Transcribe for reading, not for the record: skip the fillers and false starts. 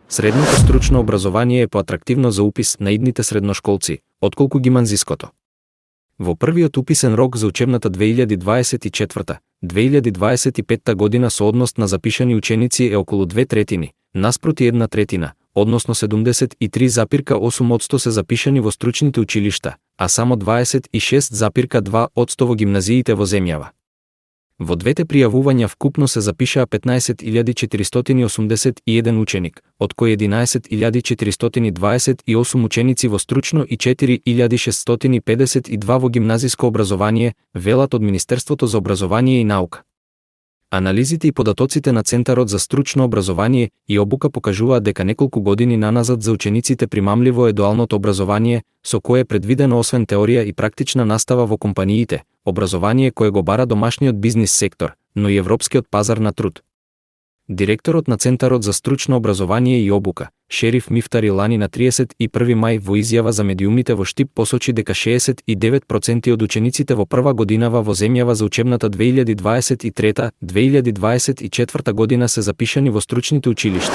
Средното стручно образование е поатрактивно за упис на идните средношколци, отколку гимназиското. Во првиот уписен рок за учебната 2024-2025 година соодност на запишани ученици е околу 2/3, наспроти 1/3, односно 73,8% се запишани во стручните училишта, а само 26,2% во гимназиите во земјава. Во двете пријавувања вкупно се запишаа 15.481 ученик, од кои 11.428 ученици во стручно и 4.652 во гимназиско образование, велат од Министерството за образование и наука. Анализите и податоците на Центарот за стручно образование и обука покажуваат дека неколку години наназад за учениците примамливо е дуалното образование, со кое е предвидено освен теорија и практична настава во компаниите, образование кое го бара домашниот бизнис сектор, но и европскиот пазар на труд. Директорот на Центарот за стручно образование и обука, Шериф Мифтари Лани на 31 мај во изјава за медиумите во Штип посочи дека 69% од учениците во прва годинава во земјава за учебната 2023-2024 година се запишани во стручните училишта.